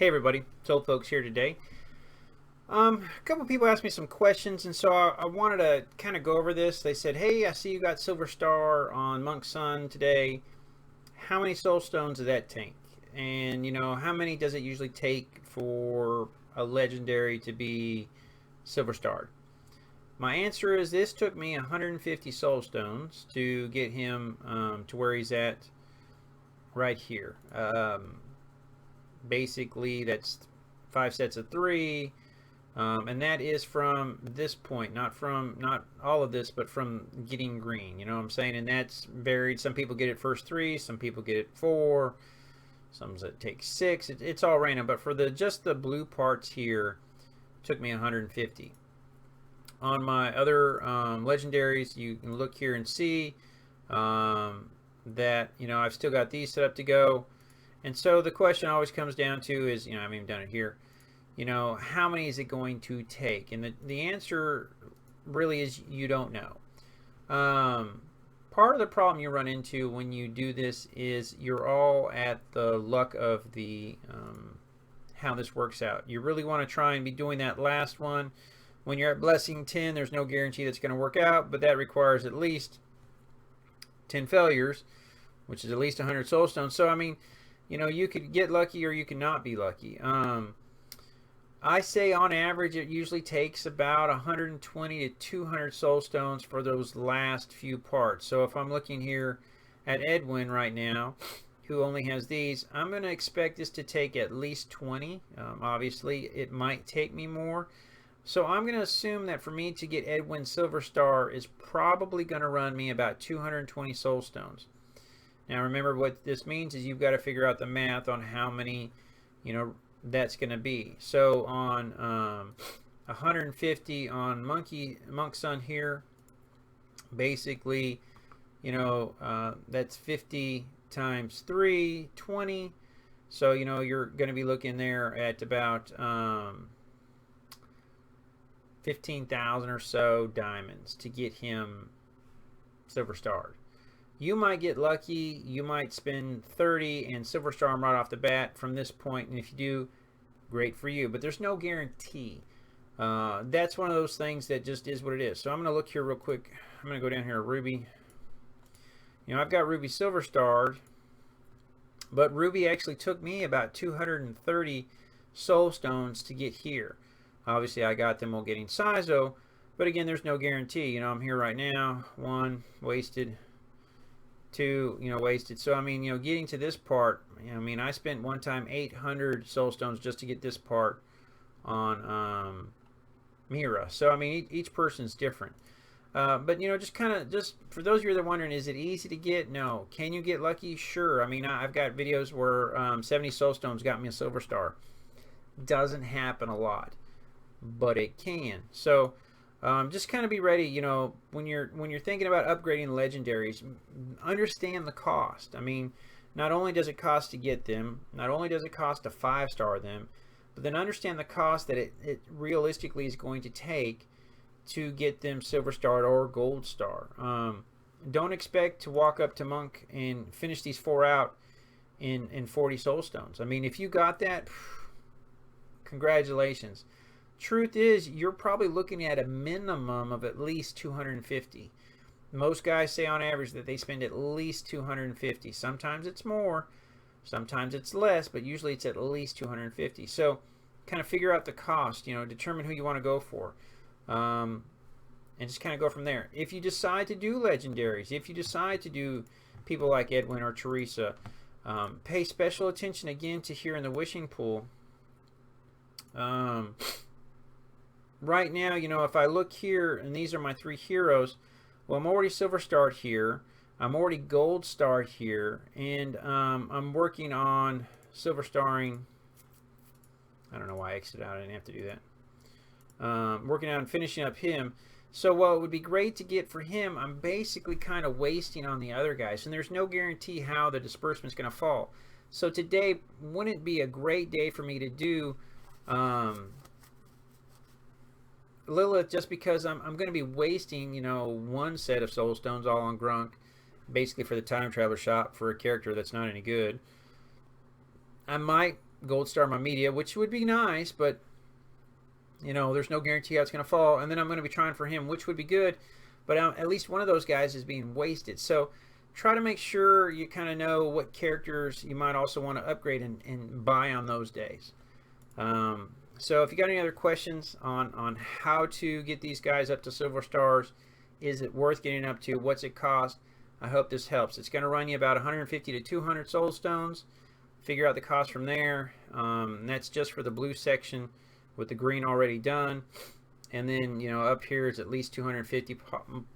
Hey everybody, Soul Folks here today. A couple people asked me some questions, and so I wanted to kind of go over this. They said, "Hey, I see you got Silver Star on Monk Sun today. How many Soul Stones does that take? And how many does it usually take for a legendary to be Silver Starred?" My answer is this took me 150 Soul Stones to get him to where he's at right here. Basically, that's 5 sets of 3. And that is from this point, not all of this, but from getting green. You know what I'm saying? And that's varied. Some people get it first 3, some people get it 4, some that take 6. It's all random. But for just the blue parts here, it took me 150. On my other legendaries, you can look here and see that I've still got these set up to go. And so the question always comes down to is, I haven't even done it here, how many is it going to take? And the answer really is you don't know. Part of the problem you run into when you do this is you're all at the luck of the how this works out. You really want to try and be doing that last one. When you're at Blessing 10, there's no guarantee that's going to work out, but that requires at least 10 failures, which is at least 100 soul stones. So, I mean, you could get lucky or you could not be lucky. I say on average it usually takes about 120 to 200 soul stones for those last few parts. So if I'm looking here at Edwin right now, who only has these, I'm going to expect this to take at least 20. Obviously, it might take me more. So I'm going to assume that for me to get Edwin Silver Star is probably going to run me about 220 soul stones. Now remember, what this means is you've got to figure out the math on how many, that's going to be. So on 150 on Monk Sun here, basically, that's 50 times 3, 20. So you're going to be looking there at about 15,000 or so diamonds to get him Silver Starred. You might get lucky, you might spend 30 and Silver Star him right off the bat from this point, and if you do, great for you, but there's no guarantee. That's one of those things that just is what it is. So I'm going to look here real quick. I'm going to go down here to Ruby. I've got Ruby Silver Starred, but Ruby actually took me about 230 soul stones to get here. Obviously, I got them while getting Sizo, but again, there's no guarantee. I'm here right now. 1 wasted. 2 wasted. So I mean, getting to this part, I spent one time 800 soul stones just to get this part on Mira. So I mean, each person's different. But just for those of you that are wondering, is it easy to get? No. Can you get lucky? Sure. I mean, I've got videos where 70 soul stones got me a Silver Star. Doesn't happen a lot, but it can. So just kind of be ready, when you're thinking about upgrading legendaries, understand the cost. I mean, not only does it cost to get them, not only does it cost to 5-star them, but then understand the cost that it realistically is going to take to get them Silver Star or Gold Star. Don't expect to walk up to Monk and finish these 4 out in 40 soul stones. I mean, if you got that, congratulations. Truth is, you're probably looking at a minimum of at least 250. Most guys say on average that they spend at least 250. Sometimes it's more, sometimes it's less, but usually it's at least 250. So kind of figure out the cost, determine who you want to go for, and just kind of go from there. If you decide to do legendaries, if you decide to do people like Edwin or Teresa, pay special attention again to here in the wishing pool. Right now, if I look here, and these are my 3 heroes, well, I'm already Silver Starred here. I'm already Gold Starred here. And I'm working on Silver Starring. I don't know why I exited out. I didn't have to do that. Working on finishing up him. So while it would be great to get for him, I'm basically kind of wasting on the other guys. And there's no guarantee how the disbursement's going to fall. So today wouldn't be a great day for me to do Lilith, just because I'm going to be wasting, 1 set of soul stones all on Grunk, basically for the time traveler shop for a character that's not any good. I might Gold Star my media, which would be nice, but you know, there's no guarantee how it's going to fall. And then I'm going to be trying for him, which would be good, but at least one of those guys is being wasted. So try to make sure you kind of know what characters you might also want to upgrade and buy on those days. So if you got any other questions on how to get these guys up to silver stars, is it worth getting up to, what's it cost, I hope this helps. It's going to run you about 150 to 200 soul stones. Figure out the cost from there. That's just for the blue section with the green already done. And then, you know, up here is at least 250,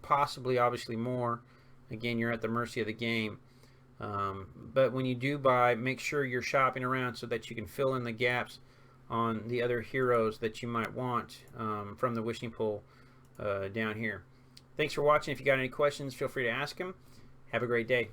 possibly obviously more. Again, you're at the mercy of the game. But when you do buy, make sure you're shopping around so that you can fill in the gaps on the other heroes that you might want from the wishing pool down here. Thanks for watching. If you got any questions, feel free to ask them. Have a great day.